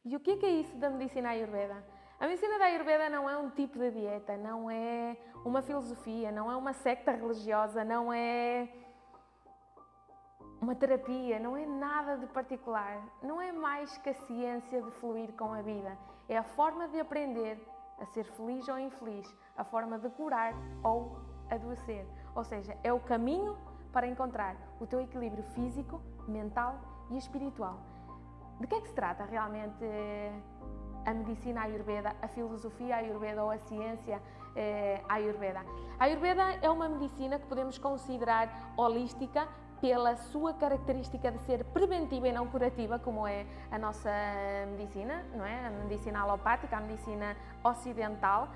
E o que é isso da medicina Ayurveda? A medicina da Ayurveda não é um tipo de dieta, não é uma filosofia, não é uma secta religiosa, não é uma terapia, não é nada de particular. Não é mais que a ciência de fluir com a vida. É a forma de aprender a ser feliz ou infeliz, a forma de curar ou adoecer. Ou seja, é o caminho para encontrar o teu equilíbrio físico, mental e espiritual. De que é que se trata realmente a medicina Ayurveda, a filosofia Ayurveda ou a ciência Ayurveda? A Ayurveda é uma medicina que podemos considerar holística pela sua característica de ser preventiva e não curativa, como é a nossa medicina, não é? A medicina alopática, a medicina ocidental.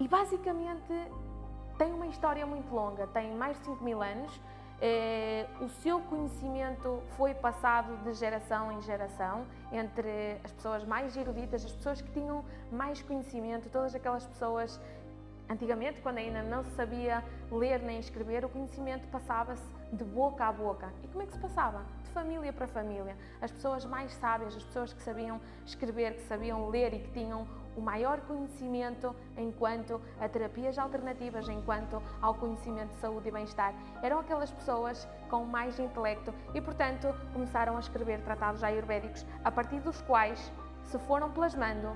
E basicamente tem uma história muito longa, tem mais de 5.000 anos. O seu conhecimento foi passado de geração em geração entre as pessoas mais eruditas, as pessoas que tinham mais conhecimento, todas aquelas pessoas. Antigamente, quando ainda não se sabia ler nem escrever, o conhecimento passava-se de boca a boca. E como é que se passava? De família para família. As pessoas mais sábias, as pessoas que sabiam escrever, que sabiam ler e que tinham o maior conhecimento enquanto a terapias alternativas, enquanto ao conhecimento de saúde e bem-estar, eram aquelas pessoas com mais intelecto e, portanto, começaram a escrever tratados ayurvédicos a partir dos quais se foram plasmando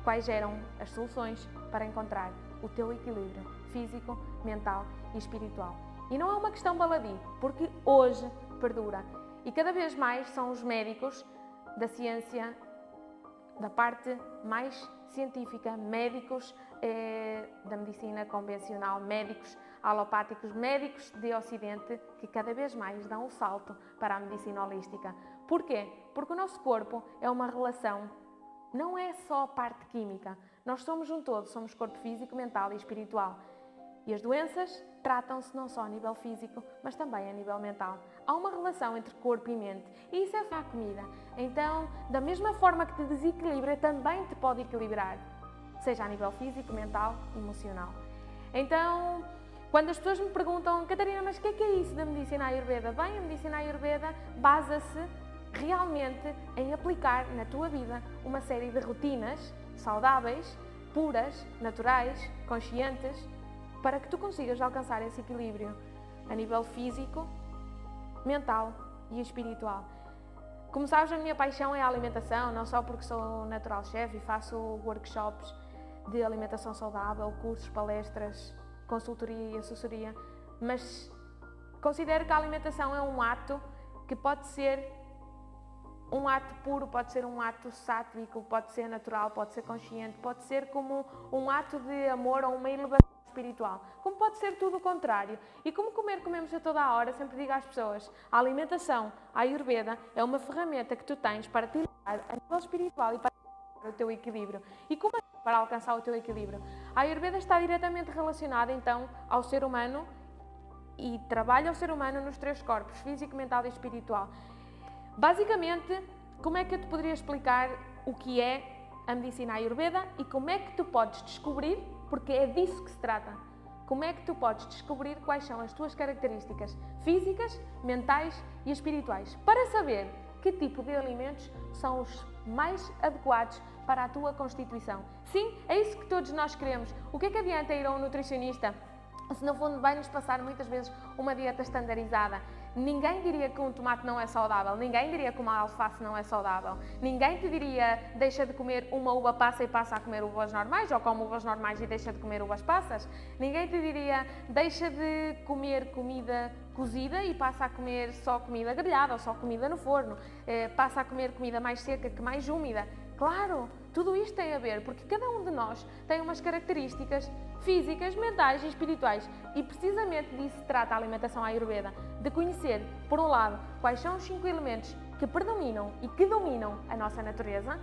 quais eram as soluções para encontrar o teu equilíbrio físico, mental e espiritual. E não é uma questão baladí, porque hoje perdura. E cada vez mais são os médicos da ciência, da parte mais científica, médicos da medicina convencional, médicos alopáticos, médicos de Ocidente, que cada vez mais dão o salto para a medicina holística. Porquê? Porque o nosso corpo é uma relação, não é só a parte química. Nós somos um todo, somos corpo físico, mental e espiritual. E as doenças tratam-se não só a nível físico, mas também a nível mental. Há uma relação entre corpo e mente, e isso é a comida. Então, da mesma forma que te desequilibra, também te pode equilibrar, seja a nível físico, mental e emocional. Então, quando as pessoas me perguntam, Catarina, mas o que é isso da medicina Ayurveda? Bem, a medicina Ayurveda basa-se realmente em aplicar na tua vida uma série de rotinas saudáveis, puras, naturais, conscientes, para que tu consigas alcançar esse equilíbrio a nível físico, mental e espiritual. Como sabes, a minha paixão é a alimentação, não só porque sou natural chef e faço workshops de alimentação saudável, cursos, palestras, consultoria e assessoria, mas considero que a alimentação é um ato que pode ser um ato puro, pode ser um ato sátrico, pode ser natural, pode ser consciente, pode ser como um ato de amor ou uma elevação espiritual, como pode ser tudo o contrário. E como comemos a toda a hora, sempre digo às pessoas, a alimentação, a Ayurveda, é uma ferramenta que tu tens para te elevar a nível espiritual e para o teu equilíbrio. E como é para alcançar o teu equilíbrio? A Ayurveda está diretamente relacionada então ao ser humano e trabalha o ser humano nos 3 corpos, físico, mental e espiritual. Basicamente, como é que eu te poderia explicar o que é a medicina Ayurveda e como é que tu podes descobrir, porque é disso que se trata, como é que tu podes descobrir quais são as tuas características físicas, mentais e espirituais, para saber que tipo de alimentos são os mais adequados para a tua constituição. Sim, é isso que todos nós queremos. O que é que adianta ir a um nutricionista se no fundo vai-nos passar muitas vezes uma dieta estandarizada? Ninguém diria que um tomate não é saudável, ninguém diria que uma alface não é saudável, ninguém te diria deixa de comer uma uva passa e passa a comer uvas normais, ou come uvas normais e deixa de comer uvas passas, ninguém te diria deixa de comer comida cozida e passa a comer só comida grelhada ou só comida no forno, passa a comer comida mais seca que mais úmida. Claro, tudo isto tem a ver, porque cada um de nós tem umas características físicas, mentais e espirituais. E precisamente disso se trata a alimentação Ayurveda, de conhecer, por um lado, quais são os 5 elementos que predominam e que dominam a nossa natureza,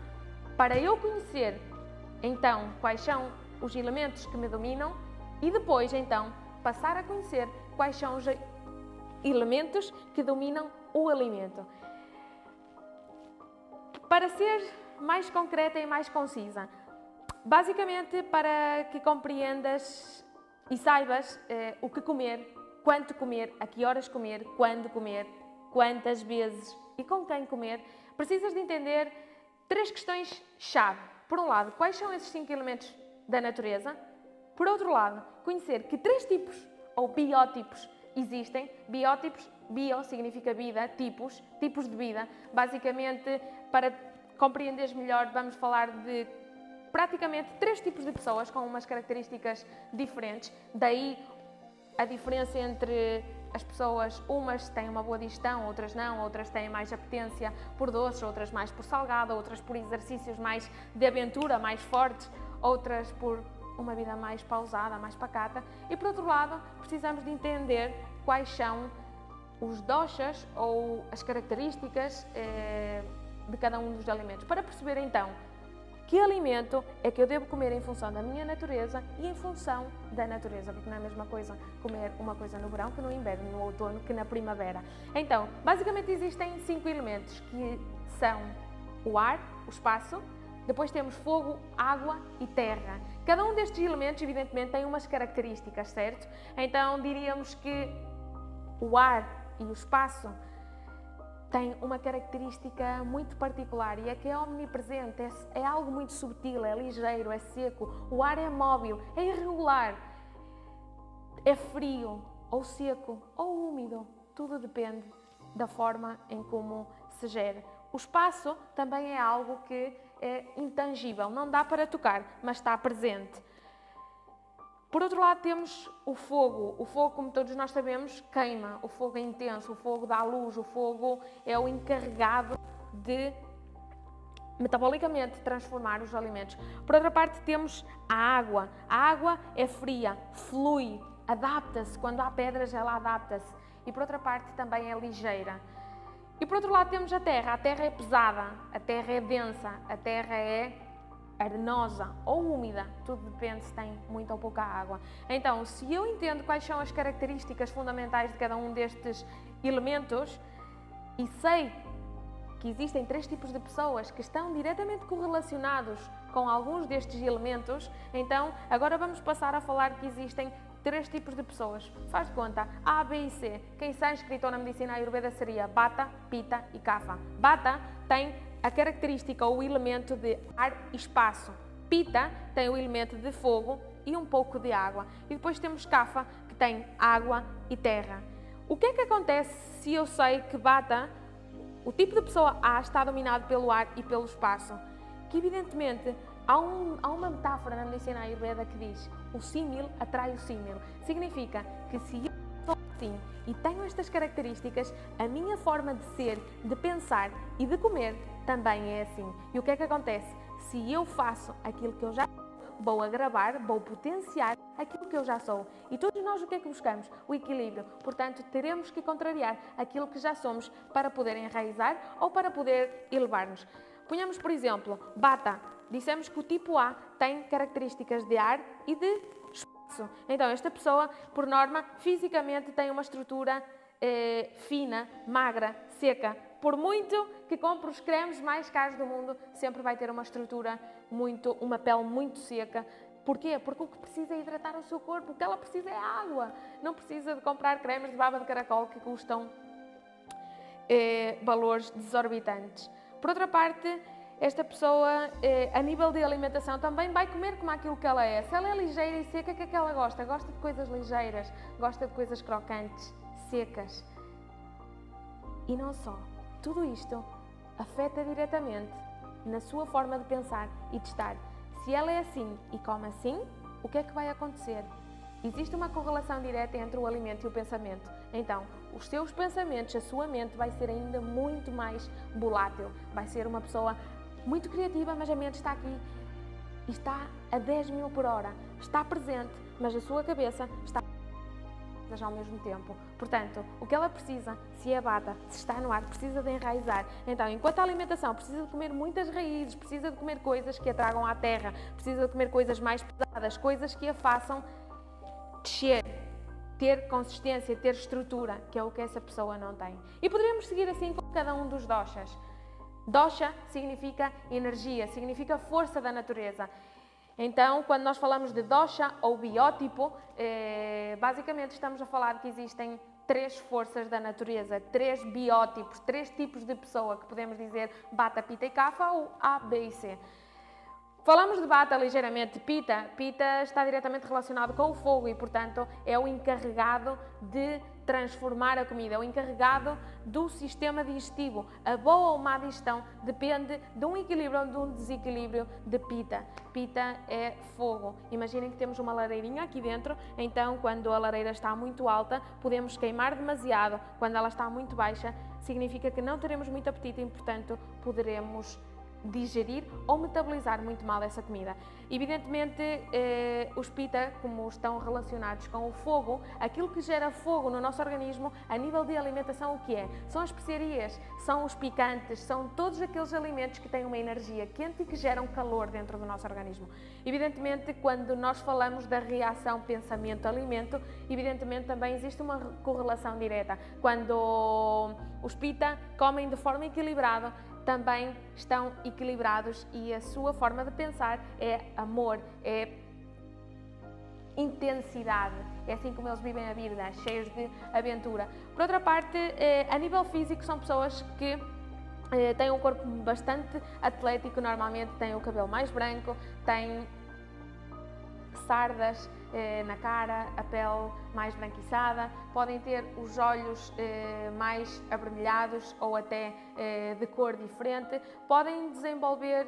para eu conhecer, então, quais são os elementos que me dominam e depois, então, passar a conhecer quais são os elementos que dominam o alimento. Para ser mais concreta e mais concisa, basicamente para que compreendas e saibas o que comer, quanto comer, a que horas comer, quando comer, quantas vezes e com quem comer, precisas de entender 3 questões-chave. Por um lado, quais são esses 5 elementos da natureza? Por outro lado, conhecer que 3 tipos ou biótipos existem. Biótipos, bio significa vida, tipos de vida. Basicamente, para compreenderes melhor, vamos falar de praticamente 3 tipos de pessoas com umas características diferentes. Daí a diferença entre as pessoas, umas têm uma boa digestão, outras não, outras têm mais apetência por doces, outras mais por salgado, outras por exercícios mais de aventura, mais fortes, outras por uma vida mais pausada, mais pacata. E por outro lado, precisamos de entender quais são os doshas ou as características de cada um dos alimentos, para perceber então que alimento é que eu devo comer em função da minha natureza e em função da natureza, porque não é a mesma coisa comer uma coisa no verão que no inverno, no outono que na primavera. Então, basicamente existem 5 elementos que são o ar, o espaço, depois temos fogo, água e terra. Cada um destes elementos, evidentemente, tem umas características, certo? Então, diríamos que o ar e o espaço tem uma característica muito particular e é que é omnipresente, é algo muito subtil, é ligeiro, é seco. O ar é móvel, é irregular, é frio, ou seco, ou úmido. Tudo depende da forma em como se gera. O espaço também é algo que é intangível, não dá para tocar, mas está presente. Por outro lado temos o fogo. O fogo, como todos nós sabemos, queima. O fogo é intenso, o fogo dá luz, o fogo é o encarregado de metabolicamente transformar os alimentos. Por outra parte temos a água. A água é fria, flui, adapta-se. Quando há pedras ela adapta-se. E por outra parte também é ligeira. E por outro lado temos a terra. A terra é pesada, a terra é densa, a terra é arenosa ou úmida, tudo depende se tem muita ou pouca água. Então, se eu entendo quais são as características fundamentais de cada um destes elementos e sei que existem 3 tipos de pessoas que estão diretamente correlacionados com alguns destes elementos, então agora vamos passar a falar que existem 3 tipos de pessoas. Faz de conta, A, B e C. Quem sânscrito na medicina ayurveda seria Vata, Pitta e Kapha. Vata tem a característica ou o elemento de ar e espaço. Pitta tem o elemento de fogo e um pouco de água. E depois temos Kapha, que tem água e terra. O que é que acontece se eu sei que Vata, o tipo de pessoa A, está dominado pelo ar e pelo espaço? Que evidentemente há uma metáfora na medicina ayurveda que diz: o símil atrai o símil. Significa que se eu sou assim e tenho estas características, a minha forma de ser, de pensar e de comer também é assim. E o que é que acontece? Se eu faço aquilo que eu já vou agravar, vou potenciar aquilo que eu já sou. E todos nós o que é que buscamos? O equilíbrio. Portanto, teremos que contrariar aquilo que já somos para poder enraizar ou para poder elevar-nos. Ponhamos, por exemplo, Vata. Dissemos que o tipo A tem características de ar e de espaço. Então, esta pessoa, por norma, fisicamente tem uma estrutura fina, magra, seca. Por muito que compre os cremes mais caros do mundo, sempre vai ter uma estrutura uma pele muito seca. Porquê? Porque o que precisa é hidratar o seu corpo, o que ela precisa é água. Não precisa de comprar cremes de baba de caracol que custam valores desorbitantes. Por outra parte, esta pessoa, a nível de alimentação, também vai comer como aquilo que ela é. Se ela é ligeira e seca, o que é que ela gosta? Gosta de coisas ligeiras, gosta de coisas crocantes, secas. E não só. Tudo isto afeta diretamente na sua forma de pensar e de estar. Se ela é assim e come assim, o que é que vai acontecer? Existe uma correlação direta entre o alimento e o pensamento. Então, os seus pensamentos, a sua mente vai ser ainda muito mais volátil. Vai ser uma pessoa muito criativa, mas a mente está aqui e está a 10 mil por hora. Está presente, mas a sua cabeça está ao mesmo tempo. Portanto, o que ela precisa, se é Vata, se está no ar, precisa de enraizar. Então, enquanto a alimentação precisa de comer muitas raízes, precisa de comer coisas que a tragam à terra, precisa de comer coisas mais pesadas, coisas que a façam descer, ter consistência, ter estrutura, que é o que essa pessoa não tem. E poderíamos seguir assim com cada um dos doshas. Dosha significa energia, significa força da natureza. Então, quando nós falamos de dosha ou biótipo, basicamente estamos a falar que existem três forças da natureza, três biótipos, três tipos de pessoa que podemos dizer Vata, Pitta e Kapha ou A, B e C. Falamos de Vata ligeiramente, Pitta está diretamente relacionado com o fogo e, portanto, é o encarregado de transformar a comida, é o encarregado do sistema digestivo. A boa ou má digestão depende de um equilíbrio ou de um desequilíbrio de Pitta. Pitta é fogo. Imaginem que temos uma lareirinha aqui dentro, então quando a lareira está muito alta, podemos queimar demasiado. Quando ela está muito baixa, significa que não teremos muito apetite e, portanto, poderemos digerir ou metabolizar muito mal essa comida. Evidentemente, os Pitta, como estão relacionados com o fogo, aquilo que gera fogo no nosso organismo, a nível de alimentação, o que é? São as especiarias, são os picantes, são todos aqueles alimentos que têm uma energia quente e que geram calor dentro do nosso organismo. Evidentemente, quando nós falamos da reação pensamento-alimento, evidentemente também existe uma correlação direta. Quando os Pitta comem de forma equilibrada, também estão equilibrados e a sua forma de pensar é amor, é intensidade, é assim como eles vivem a vida, cheios de aventura. Por outra parte, a nível físico são pessoas que têm um corpo bastante atlético, normalmente têm o cabelo mais branco, têm sardas na cara, a pele mais branquiçada, podem ter os olhos mais avermelhados ou até de cor diferente, podem desenvolver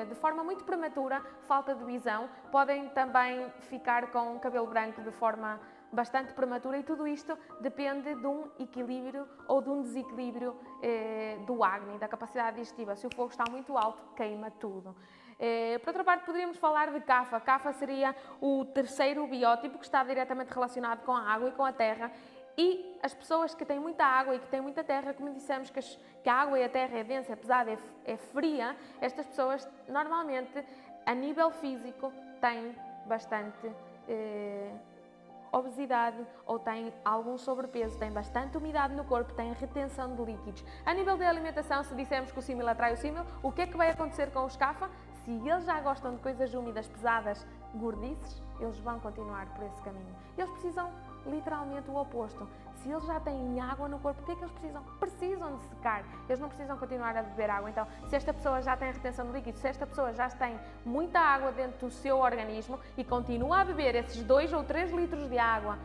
de forma muito prematura falta de visão, podem também ficar com o cabelo branco de forma bastante prematura e tudo isto depende de um equilíbrio ou de um desequilíbrio do Agni, da capacidade digestiva. Se o fogo está muito alto, queima tudo. Por outra parte, poderíamos falar de Kapha. Kapha seria o terceiro biótipo que está diretamente relacionado com a água e com a terra. E as pessoas que têm muita água e que têm muita terra, como dissemos que a água e a terra é densa, é pesada, é fria, estas pessoas normalmente, a nível físico, têm bastante obesidade ou têm algum sobrepeso, têm bastante umidade no corpo, têm retenção de líquidos. A nível de alimentação, se dissermos que o símil atrai o símil, o que é que vai acontecer com os Kapha? Se eles já gostam de coisas úmidas, pesadas, gordices, eles vão continuar por esse caminho. Eles precisam literalmente o oposto. Se eles já têm água no corpo, o que é que eles precisam? Precisam de secar. Eles não precisam continuar a beber água. Então, se esta pessoa já tem retenção de líquidos, se esta pessoa já tem muita água dentro do seu organismo e continua a beber esses 2 ou 3 litros de água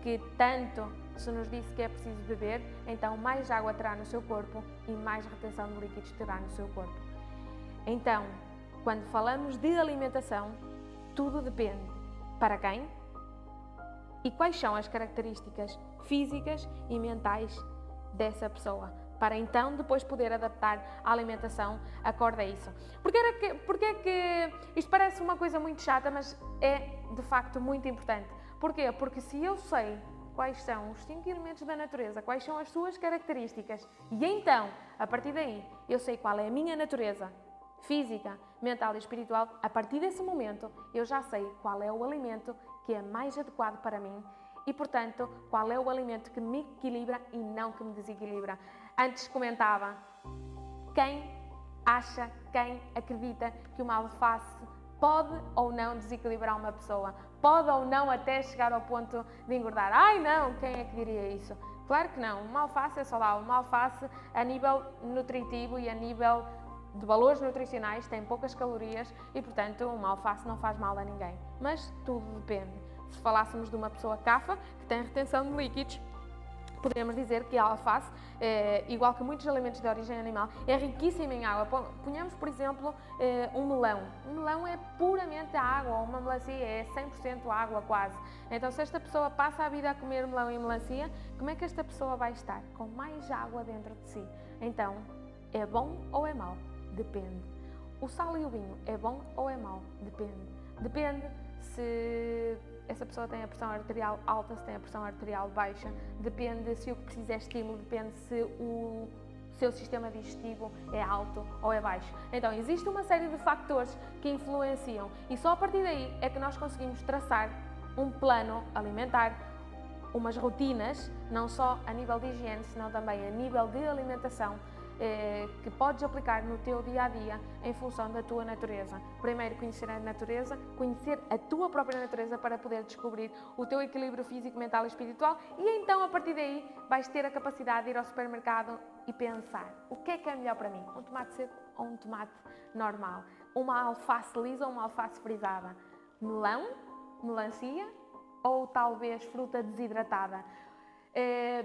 que tanto se nos disse que é preciso beber, então mais água terá no seu corpo e mais retenção de líquidos terá no seu corpo. Então, quando falamos de alimentação, tudo depende para quem e quais são as características físicas e mentais dessa pessoa, para então depois poder adaptar a alimentação acorde a isso. Porque é que isto parece uma coisa muito chata, mas é de facto muito importante. Porquê? Porque se eu sei quais são os 5 elementos da natureza, quais são as suas características, e então, a partir daí, eu sei qual é a minha natureza física, mental e espiritual, a partir desse momento eu já sei qual é o alimento que é mais adequado para mim e, portanto, qual é o alimento que me equilibra e não que me desequilibra. Antes comentava, quem acha, quem acredita que uma alface pode ou não desequilibrar uma pessoa, pode ou não até chegar ao ponto de engordar. Ai não, quem é que diria isso? Claro que não, uma alface é saudável, uma alface a nível nutritivo e a nível de valores nutricionais tem poucas calorias e, portanto, uma alface não faz mal a ninguém. Mas tudo depende. Se falássemos de uma pessoa Kapha, que tem retenção de líquidos, poderíamos dizer que a alface, igual que muitos alimentos de origem animal, é riquíssima em água. Ponhamos, por exemplo, um melão. Um melão é puramente água, ou uma melancia é 100% água quase. Então, se esta pessoa passa a vida a comer melão e melancia, como é que esta pessoa vai estar? Com mais água dentro de si. Então, é bom ou é mau? Depende. O sal e o vinho é bom ou é mau? Depende. Depende se essa pessoa tem a pressão arterial alta, se tem a pressão arterial baixa, depende se o que precisa é estímulo, depende se o seu sistema digestivo é alto ou é baixo. Então, existe uma série de fatores que influenciam e só a partir daí é que nós conseguimos traçar um plano alimentar, umas rotinas, não só a nível de higiene, senão também a nível de alimentação, que podes aplicar no teu dia-a-dia em função da tua natureza. Primeiro, conhecer a natureza, conhecer a tua própria natureza para poder descobrir o teu equilíbrio físico, mental e espiritual, e então, a partir daí, vais ter a capacidade de ir ao supermercado e pensar: o que é melhor para mim? Um tomate seco ou um tomate normal? Uma alface lisa ou uma alface frisada? Melão? Melancia? Ou talvez fruta desidratada?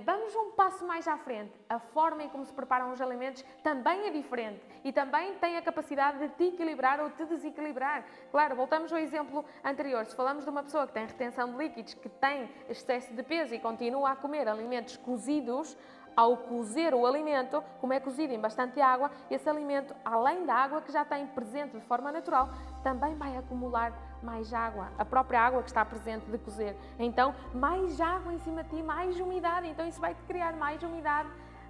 Vamos um passo mais à frente. A forma em como se preparam os alimentos também é diferente e também tem a capacidade de te equilibrar ou te desequilibrar. Claro, voltamos ao exemplo anterior. Se falamos de uma pessoa que tem retenção de líquidos, que tem excesso de peso e continua a comer alimentos cozidos, ao cozer o alimento, como é cozido em bastante água, esse alimento, além da água que já tem presente de forma natural, também vai acumular mais água, a própria água que está presente de cozer. Então, mais água em cima de ti, mais umidade, então isso vai-te criar mais umidade,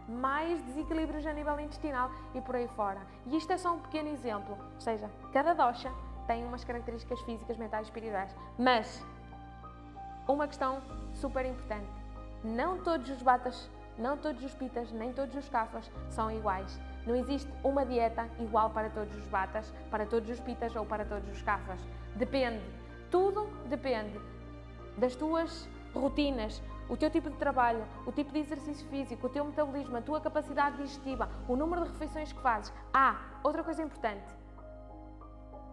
mais desequilíbrios a nível intestinal e por aí fora. E isto é só um pequeno exemplo, ou seja, cada dosha tem umas características físicas, mentais e espirituais. Mas, uma questão super importante, não todos os batas, não todos os pitas, nem todos os kafas são iguais. Não existe uma dieta igual para todos os batas, para todos os pitas ou para todos os kafas. Depende. Tudo depende das tuas rotinas, o teu tipo de trabalho, o tipo de exercício físico, o teu metabolismo, a tua capacidade digestiva, o número de refeições que fazes. Outra coisa importante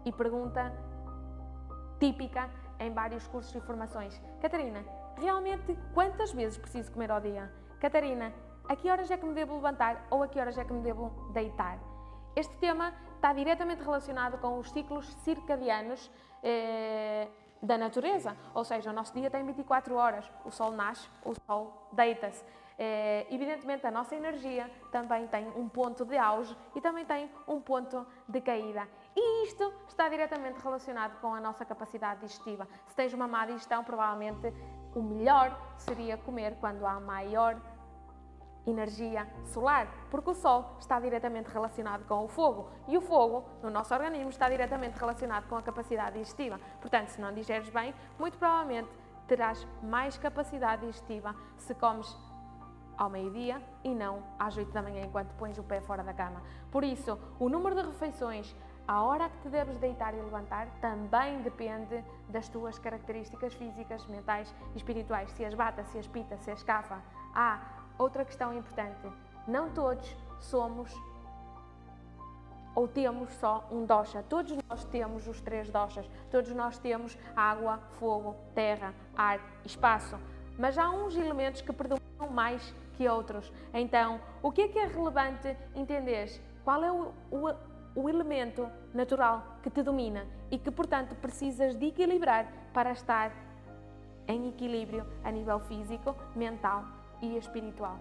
e pergunta típica em vários cursos e formações. Catarina, realmente quantas vezes preciso comer ao dia? Catarina, a que horas é que me devo levantar ou a que horas é que me devo deitar? Este tema está diretamente relacionado com os ciclos circadianos da natureza, ou seja, o nosso dia tem 24 horas, o sol nasce, o sol deita-se. Evidentemente, a nossa energia também tem um ponto de auge e também tem um ponto de caída. E isto está diretamente relacionado com a nossa capacidade digestiva. Se tens uma má digestão, provavelmente o melhor seria comer quando há maior energia solar, porque o sol está diretamente relacionado com o fogo e o fogo no nosso organismo está diretamente relacionado com a capacidade digestiva. Portanto, se não digeres bem, muito provavelmente terás mais capacidade digestiva se comes ao meio-dia e não às 8 da manhã enquanto pões o pé fora da cama. Por isso, o número de refeições, a hora que te deves deitar e levantar também depende das tuas características físicas, mentais e espirituais. Se és bata, se és pita, se és kafa. Outra questão importante, não todos somos ou temos só um dosha. Todos nós temos os 3 doshas. Todos nós temos água, fogo, terra, ar e espaço. Mas há uns elementos que predominam mais que outros. Então, o que é relevante entenderes? Qual é o elemento natural que te domina e que, portanto, precisas de equilibrar para estar em equilíbrio a nível físico, mental e espiritual.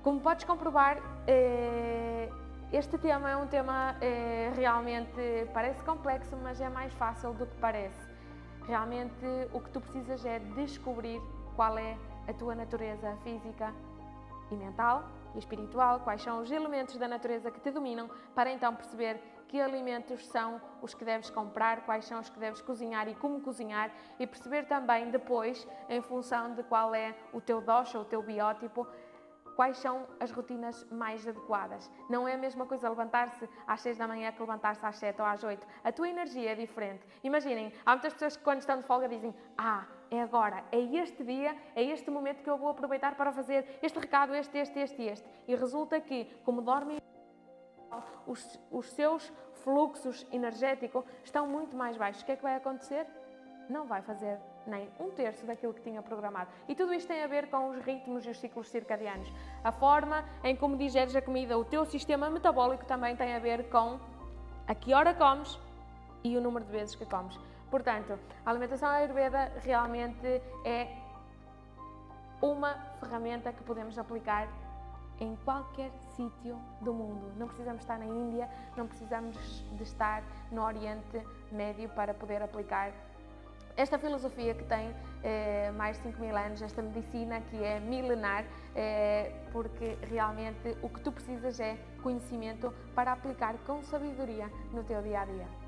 Como podes comprovar, este tema é um tema realmente parece complexo, mas é mais fácil do que parece. Realmente o que tu precisas é descobrir qual é a tua natureza física e mental e espiritual, quais são os elementos da natureza que te dominam, para então perceber que alimentos são os que deves comprar, quais são os que deves cozinhar e como cozinhar, e perceber também depois, em função de qual é o teu dosha, o teu biótipo, quais são as rotinas mais adequadas. Não é a mesma coisa levantar-se às 6 da manhã que levantar-se às 7 ou às 8. A tua energia é diferente. Imaginem, há muitas pessoas que quando estão de folga dizem: é agora, é este dia, é este momento que eu vou aproveitar para fazer este recado, este. E resulta que, como dormem, os seus fluxos energéticos estão muito mais baixos. O que é que vai acontecer? Não vai fazer nem 1/3 daquilo que tinha programado. E tudo isto tem a ver com os ritmos e os ciclos circadianos. A forma em como digeres a comida, o teu sistema metabólico também tem a ver com a que hora comes e o número de vezes que comes. Portanto, a alimentação ayurveda realmente é uma ferramenta que podemos aplicar em qualquer sítio do mundo. Não precisamos estar na Índia, não precisamos de estar no Oriente Médio para poder aplicar esta filosofia que tem mais de 5.000 anos, esta medicina que é milenar, porque realmente o que tu precisas é conhecimento para aplicar com sabedoria no teu dia a dia.